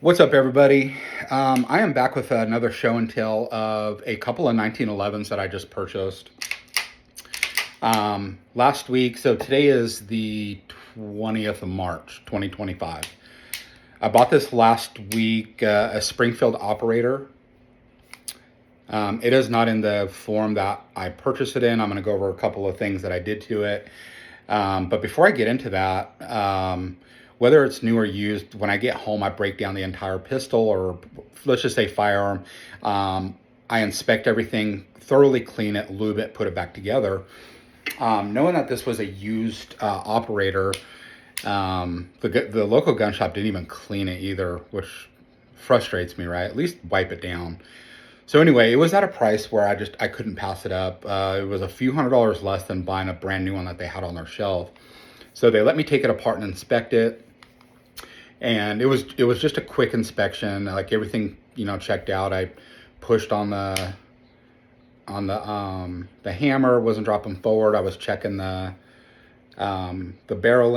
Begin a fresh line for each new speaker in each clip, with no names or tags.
What's up, everybody? I am back with another show and tell of a couple of 1911s that I just purchased last week. So today is the 20th of March, 2025. I bought this last week, a Springfield operator. It is not in the form that I purchased it in. I'm going to go over a couple of things that I did to it. But before I get into that, whether it's new or used, when I get home, I break down the entire pistol, or let's just say firearm. I inspect everything, thoroughly clean it, lube it, put it back together. Knowing that this was a used operator, the local gun shop didn't even clean it either, which frustrates me, right? At least wipe it down. So anyway, it was at a price where I couldn't pass it up. It was a few $100s less than buying a brand new one that they had on their shelf. So they let me take it apart and inspect it, and it was just a quick inspection. Like everything, checked out. I pushed on the hammer, wasn't dropping forward. I was checking the barrel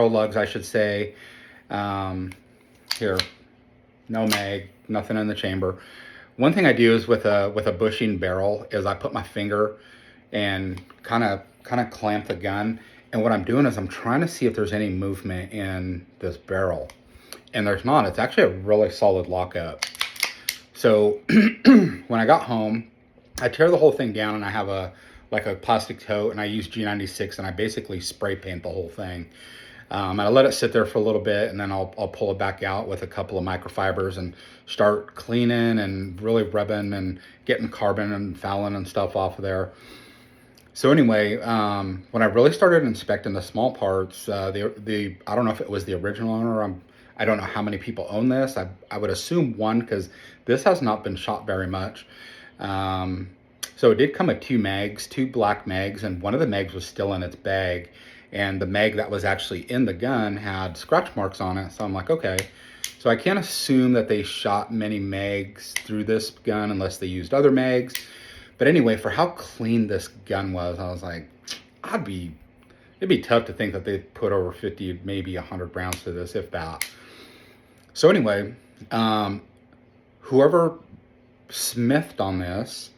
lugs, I should say. Here, no mag, nothing in the chamber. One thing I do is with a bushing barrel is I put my finger and kind of clamp the gun. And what I'm doing is I'm trying to see if there's any movement in this barrel. And there's not. It's actually a really solid lockup. So when I got home, I tear the whole thing down, and I have a plastic tote, and I use G96, and I basically spray paint the whole thing. And I let it sit there for a little bit, and then I'll pull it back out with a couple of microfibers and start cleaning and really rubbing and getting carbon and fouling and stuff off of there. So anyway, when I really started inspecting the small parts, I don't know if it was the original owner. I don't know how many people own this. I would assume one, because this has not been shot very much. So it did come with two black mags, and one of the mags was still in its bag. And the mag that was actually in the gun had scratch marks on it. So I'm like, okay. So I can't assume that they shot many mags through this gun unless they used other mags. But anyway, for how clean this gun was, I was like, it'd be tough to think that they put over 50, maybe 100 rounds to this, if that. So anyway, whoever smithed on this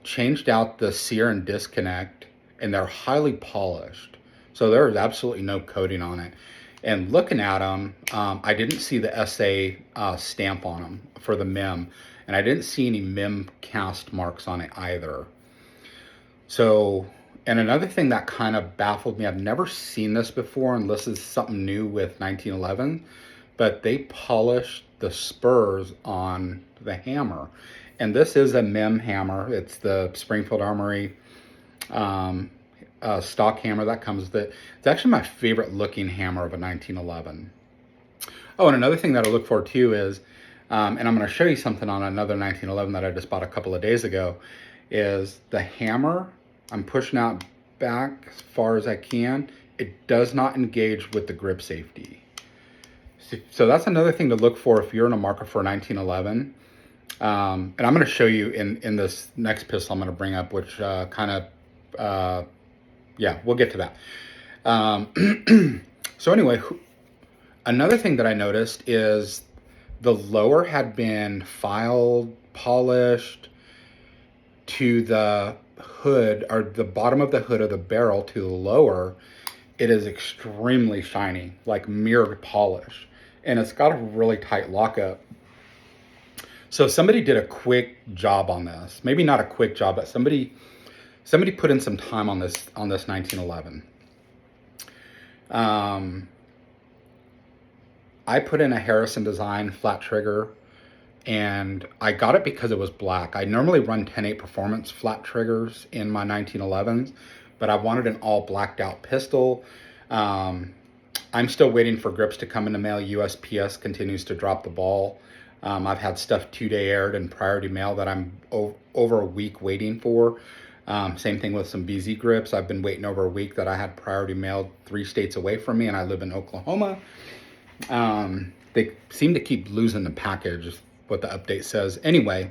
changed out the sear and disconnect, and they're highly polished. So there is absolutely no coating on it. And looking at them, I didn't see the SA stamp on them for the MIM. And I didn't see any MIM cast marks on it either. So, and another thing that kind of baffled me, I've never seen this before, and this is something new with 1911, but they polished the spurs on the hammer. And this is a MIM hammer. It's the Springfield Armory stock hammer that comes with it. It's actually my favorite looking hammer of a 1911. Oh, and another thing that I look for too is, and I'm going to show you something on another 1911 that I just bought a couple of days ago, is the hammer. I'm pushing out back as far as I can. It does not engage with the grip safety. So that's another thing to look for if you're in a market for a 1911. And I'm going to show you in this next pistol I'm going to bring up, which we'll get to that. So anyway, another thing that I noticed is the lower had been filed, polished to the hood, or the bottom of the hood of the barrel to the lower. It is extremely shiny, like mirrored polish. And it's got a really tight lockup. So somebody did a quick job on this. Maybe not a quick job, but somebody put in some time on this 1911. I put in a Harrison design flat trigger, and I got it because it was black. I normally run 10.8 performance flat triggers in my 1911s, but I wanted an all blacked out pistol. I'm still waiting for grips to come in the mail. USPS continues to drop the ball. I've had stuff 2-day aired and priority mail that I'm over a week waiting for. Same thing with some BZ grips. I've been waiting over a week that I had priority mailed 3 states away from me, and I live in Oklahoma. They seem to keep losing the package, is what the update says. Anyway,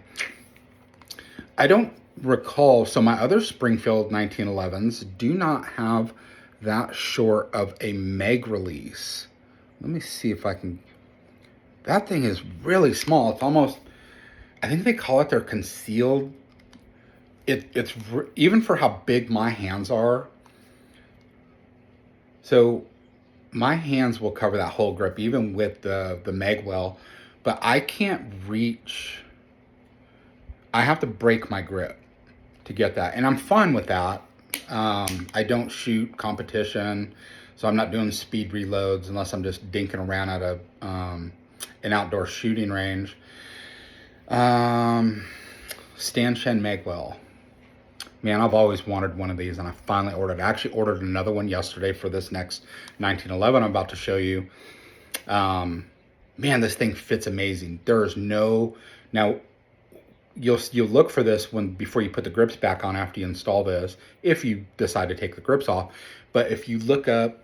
I don't recall. So my other Springfield 1911s do not have that short of a mag release. Let me see if I can That thing is really small. It's almost, I think they call it their concealed. Even for how big my hands are. So my hands will cover that whole grip, even with the Magwell, but I can't reach. I have to break my grip to get that, and I'm fine with that. I don't shoot competition, so I'm not doing speed reloads unless I'm just dinking around at an outdoor shooting range. Stan Chen Magwell. Man, I've always wanted one of these, and I finally ordered. I actually ordered another one yesterday for this next 1911 I'm about to show you. Man, this thing fits amazing. There is no... Now, you'll look for this before you put the grips back on after you install this, if you decide to take the grips off. But if you look up,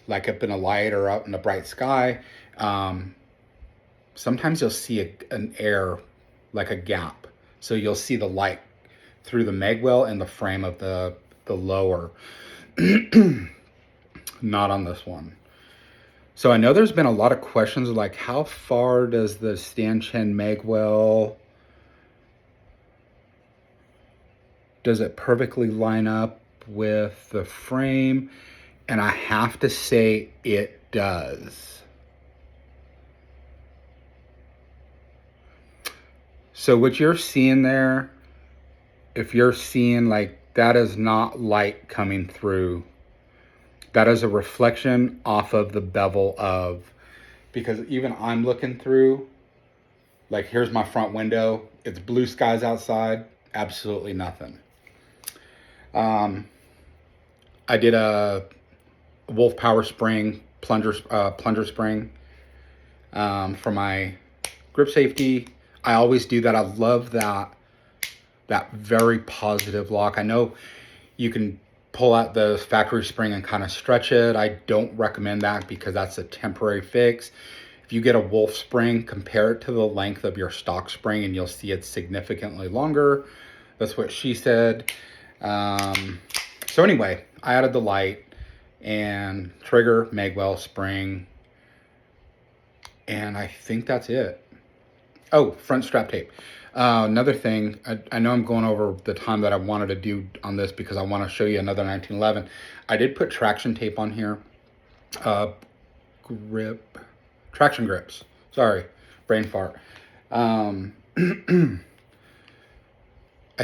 like up in a light or out in the bright sky, sometimes you'll see an air, like a gap. So you'll see the light through the Magwell and the frame of the lower. Not on this one. So I know there's been a lot of questions like, how far does the Stan Chen Magwell, does it perfectly line up with the frame? And I have to say it does. So what you're seeing there, if you're seeing, like, that is not light coming through. That is a reflection off of the bevel because even I'm looking through, like, here's my front window. It's blue skies outside, absolutely nothing. I did a Wolf Power Spring plunger spring for my grip safety. I always do that. I love that very positive lock. I know you can pull out the factory spring and kind of stretch it. I don't recommend that because that's a temporary fix. If you get a Wolf spring, compare it to the length of your stock spring and you'll see it's significantly longer. That's what she said. So anyway, I added the light and trigger, Magwell, spring, and I think that's it. Oh, front strap tape. Another thing, I know I'm going over the time that I wanted to do on this because I want to show you another 1911. I did put traction tape on here. Traction grips. Sorry, brain fart. I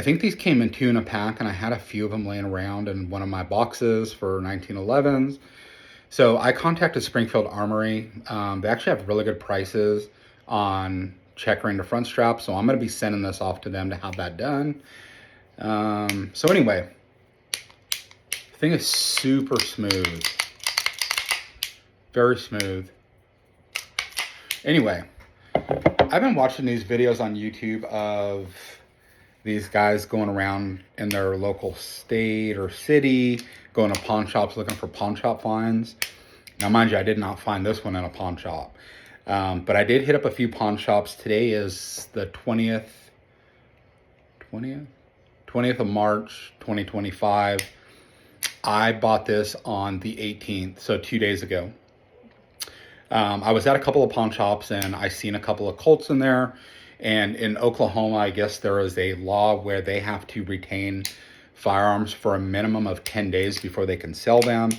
think these came in 2 in a pack, and I had a few of them laying around in one of my boxes for 1911s. So I contacted Springfield Armory. They actually have really good prices on checkering the front strap, so I'm going to be sending this off to them to have that done. So anyway, the thing is super smooth. Very smooth. Anyway, I've been watching these videos on YouTube of these guys going around in their local state or city, going to pawn shops looking for pawn shop finds. Now, mind you, I did not find this one in a pawn shop. But I did hit up a few pawn shops. Today is the 20th of March, 2025. I bought this on the 18th, so 2 days ago. I was at a couple of pawn shops and I seen a couple of Colts in there. And in Oklahoma, I guess there is a law where they have to retain firearms for a minimum of 10 days before they can sell them.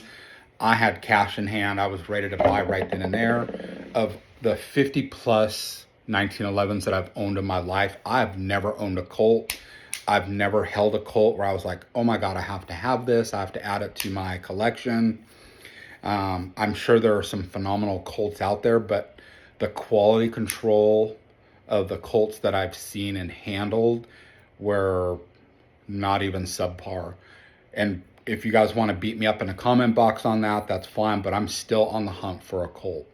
I had cash in hand. I was ready to buy right then and there. Of the 50 plus 1911s that I've owned in my life, I've never owned a Colt. I've never held a Colt where I was like, oh my God, I have to have this. I have to add it to my collection. I'm sure there are some phenomenal Colts out there, but the quality control of the Colts that I've seen and handled were not even subpar. And if you guys want to beat me up in a comment box on that, that's fine, but I'm still on the hunt for a Colt.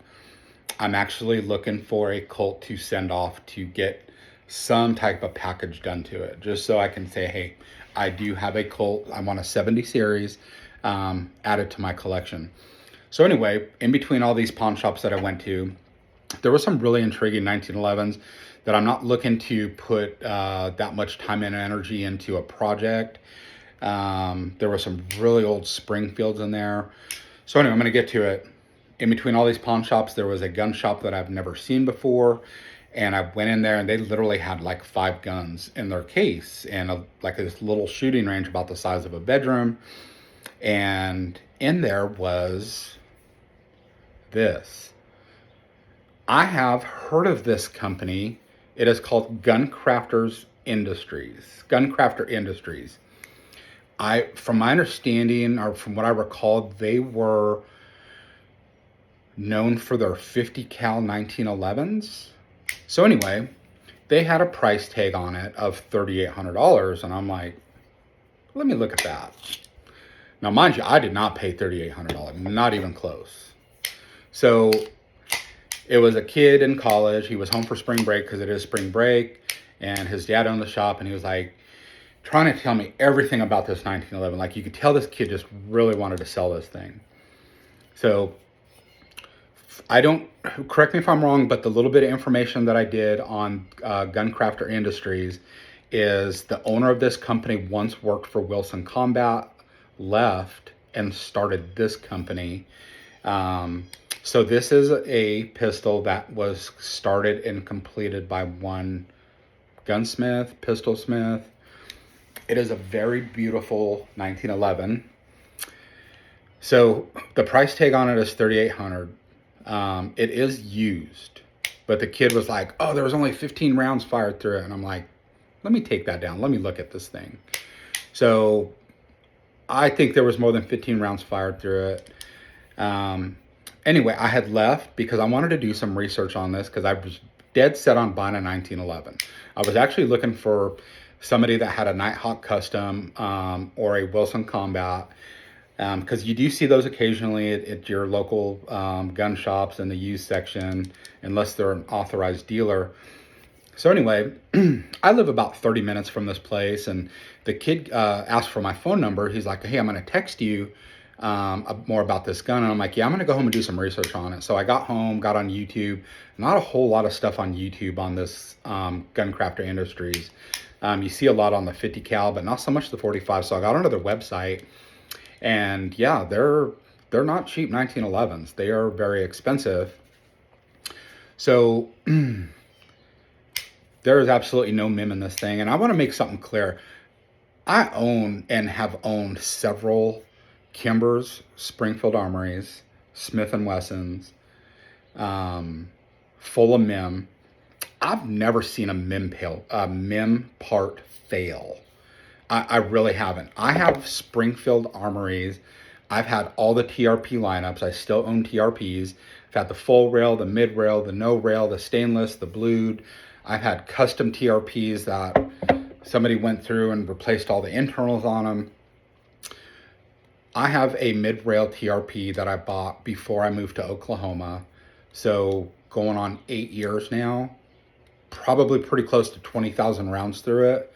I'm actually looking for a Colt to send off to get some type of package done to it, just so I can say, hey, I do have a Colt. I want a 70 series added to my collection. So anyway, in between all these pawn shops that I went to, there were some really intriguing 1911s that I'm not looking to put that much time and energy into a project. There were some really old Springfields in there. So anyway, I'm going to get to it. in between all these pawn shops, there was a gun shop that I've never seen before. And I went in there and they literally had like 5 guns in their case and like this little shooting range about the size of a bedroom. And in there was this. I have heard of this company. It is called Guncrafter Industries. From my understanding, or from what I recall, they were known for their 50 cal 1911s. So anyway, they had a price tag on it of $3,800, and I'm like, let me look at that. Now, mind you, I did not pay $3,800, not even close. So it was a kid in college. He was home for spring break because it is spring break, and his dad owned the shop, and he was like trying to tell me everything about this 1911. Like, you could tell this kid just really wanted to sell this thing. So correct me if I'm wrong, but the little bit of information that I did on Guncrafter Industries is the owner of this company once worked for Wilson Combat, left, and started this company. So this is a pistol that was started and completed by one gunsmith, pistolsmith. It is a very beautiful 1911. So the price tag on it is $3,800. It is used, but the kid was like, oh, there was only 15 rounds fired through it. And I'm like, let me take that down. Let me look at this thing. So I think there was more than 15 rounds fired through it. Anyway, I had left because I wanted to do some research on this because I was dead set on buying a 1911. I was actually looking for somebody that had a Nighthawk Custom or a Wilson Combat. Because you do see those occasionally at your local gun shops in the used section, unless they're an authorized dealer. So anyway, I live about 30 minutes from this place, and the kid asked for my phone number. He's like, hey, I'm going to text you more about this gun. And I'm like, yeah, I'm going to go home and do some research on it. So I got home, got on YouTube. Not a whole lot of stuff on YouTube on this Guncrafter Industries. You see a lot on the 50 cal, but not so much the 45. So I got onto their website. And yeah, they're not cheap 1911s. They are very expensive. So there is absolutely no mim in this thing. And I want to make something clear. I own and have owned several Kimbers, Springfield Armories, Smith & Wessons, full of mim. I've never seen a mim part fail. I really haven't. I have Springfield Armories. I've had all the TRP lineups. I still own TRPs. I've had the full rail, the mid rail, the no rail, the stainless, the blued. I've had custom TRPs that somebody went through and replaced all the internals on them. I have a mid rail TRP that I bought before I moved to Oklahoma. So going on 8 years now, probably pretty close to 20,000 rounds through it.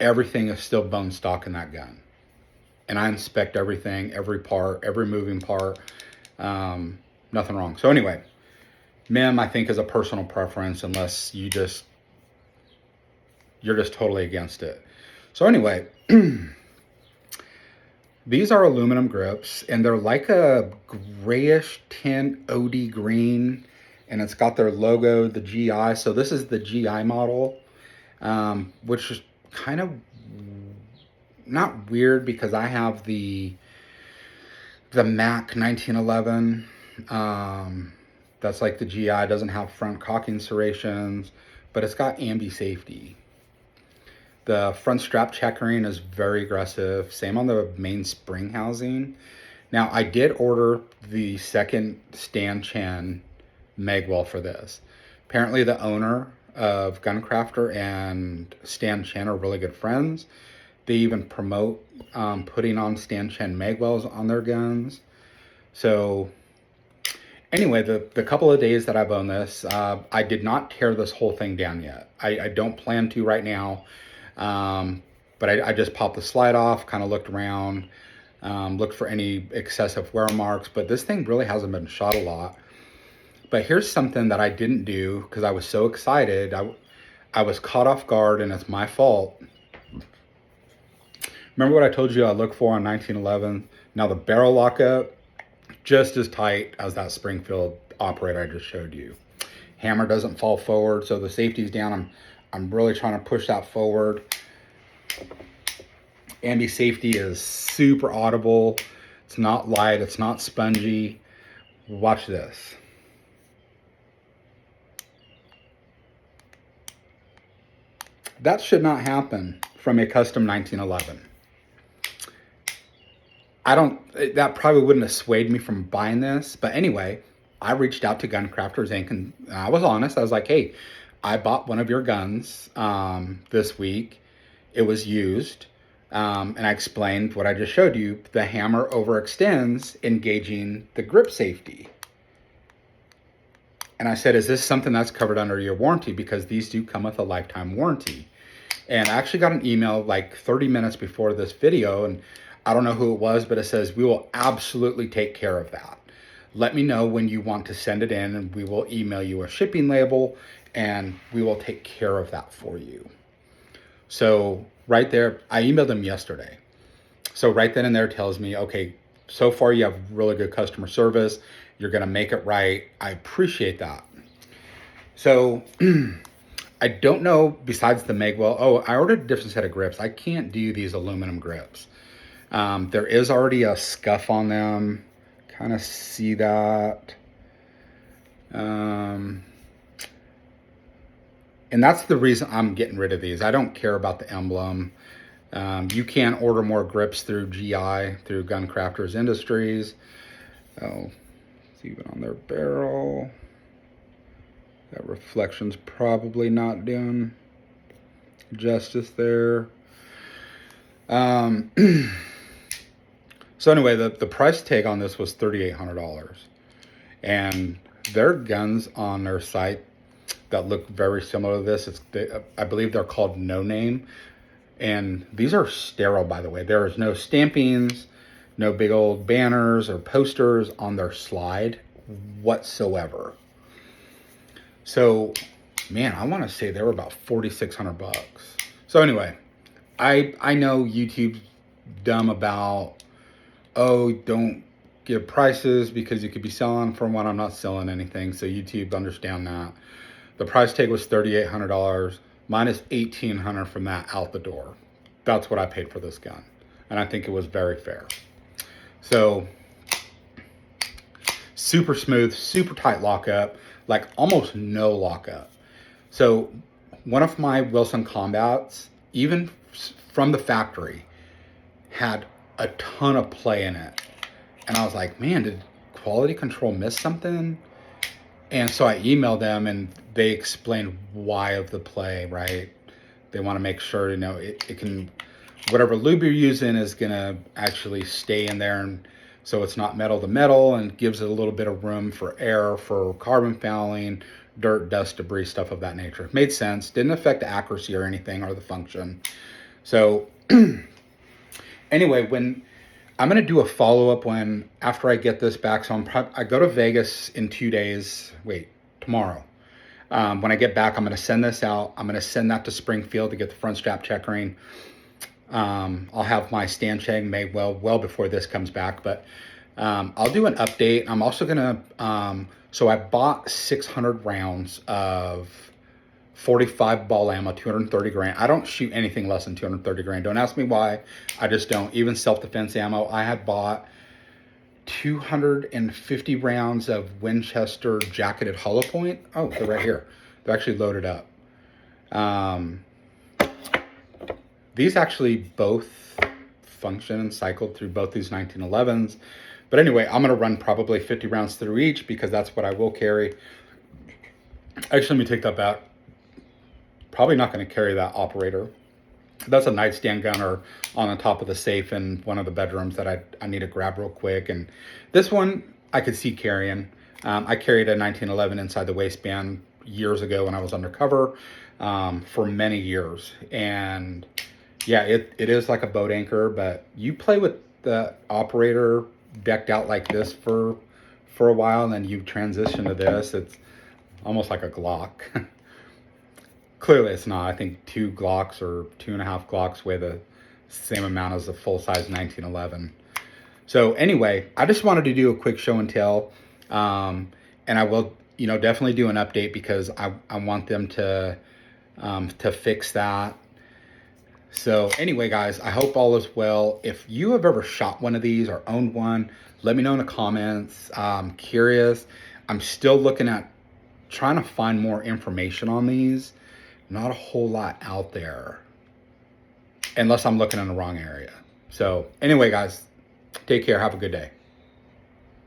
Everything is still bone stock in that gun. And I inspect everything, every part, every moving part. Nothing wrong. So anyway, mim, I think, is a personal preference unless you're just totally against it. So anyway, these are aluminum grips, and they're like a grayish tint OD green, and it's got their logo, the GI. So this is the GI model, which is kind of not weird because I have the Mac 1911. That's like the GI, doesn't have front cocking serrations, but it's got ambi safety. The front strap checkering is very aggressive. Same on the main spring housing. Now, I did order the second Stan Chen magwell for this. Apparently the owner of Guncrafter and Stan Chen are really good friends. They even promote putting on Stan Chen magwells on their guns. So anyway, the couple of days that I've owned this, I did not tear this whole thing down yet. I don't plan to right now. But I just popped the slide off, kind of looked around, looked for any excessive wear marks, but this thing really hasn't been shot a lot. But here's something that I didn't do because I was so excited. I was caught off guard, and it's my fault. Remember what I told you I look for on 1911? Now the barrel lockup just as tight as that Springfield operator I just showed you. Hammer doesn't fall forward, so the safety's down. I'm really trying to push that forward. Ambi safety is super audible. It's not light, it's not spongy. Watch this. That should not happen from a custom 1911. That probably wouldn't have swayed me from buying this. But anyway, I reached out to Gun Crafters Inc. and I was honest. I was like, hey, I bought one of your guns this week. It was used. And I explained what I just showed you. The hammer overextends, engaging the grip safety. And I said, is this something that's covered under your warranty? Because these do come with a lifetime warranty. And I actually got an email like 30 minutes before this video, and I don't know who it was, but it says, we will absolutely take care of that. Let me know when you want to send it in, and we will email you a shipping label, and we will take care of that for you. So right there, I emailed them yesterday. So right then and there tells me, okay, so far you have really good customer service. You're going to make it right. I appreciate that. So I don't know, besides the Magwell, I ordered a different set of grips. I can't do these aluminum grips. There is already a scuff on them. Kind of see that. And that's the reason I'm getting rid of these. I don't care about the emblem. You can order more grips through GI, through Gun Crafters Industries. Oh, it's even on their barrel. That reflection's probably not doing justice there. So anyway, the price tag on this was $3,800. And there are guns on their site that look very similar to this. I believe they're called No Name. And these are sterile, by the way. There is no stampings, no big old banners or posters on their slide whatsoever. So, man, I want to say they were about $4,600. So anyway, I know YouTube's dumb about, don't give prices because you could be selling for one. I'm not selling anything, so YouTube understand that. The price tag was $3,800 minus $1,800 from that out the door. That's what I paid for this gun, and I think it was very fair. So, super smooth, super tight lockup. Like almost no lockup. So one of my Wilson Combats, even from the factory, had a ton of play in it. And I was like, man, did quality control miss something? And so I emailed them and they explained why of the play, right? They want to make sure, it can, whatever lube you're using is going to actually stay in there, and so it's not metal to metal, and gives it a little bit of room for air, for carbon fouling, dirt, dust, debris, stuff of that nature. Made sense. Didn't affect the accuracy or anything or the function. So anyway, when I'm going to do a follow-up after I get this back. So I go to Vegas in 2 days. Tomorrow. When I get back, I'm going to send this out. I'm going to send that to Springfield to get the front strap checkering. I'll have my stand check made well before this comes back, but I'll do an update. I'm also gonna so I bought 600 rounds of 45 ball ammo, 230 grain. I don't shoot anything less than 230 grain. Don't ask me why. I just don't. Even self-defense ammo, I had bought 250 rounds of Winchester jacketed hollow point. Oh, they're right here. They're actually loaded up. These actually both function and cycled through both these 1911s. But anyway, I'm going to run probably 50 rounds through each because that's what I will carry. Actually, let me take that back. Probably not going to carry that operator. That's a nightstand gunner on the top of the safe in one of the bedrooms that I need to grab real quick. And this one I could see carrying. I carried a 1911 inside the waistband years ago when I was undercover for many years. And yeah, it is like a boat anchor, but you play with the operator decked out like this for a while, and then you transition to this. It's almost like a Glock. Clearly it's not. I think 2 Glocks or 2.5 Glocks weigh the same amount as a full-size 1911. So anyway, I just wanted to do a quick show and tell. And I will, definitely do an update because I want them to fix that. So anyway, guys, I hope all is well. If you have ever shot one of these or owned one, let me know in the comments. I'm curious. I'm still looking at trying to find more information on these. Not a whole lot out there, unless I'm looking in the wrong area. So anyway, guys, take care. Have a good day.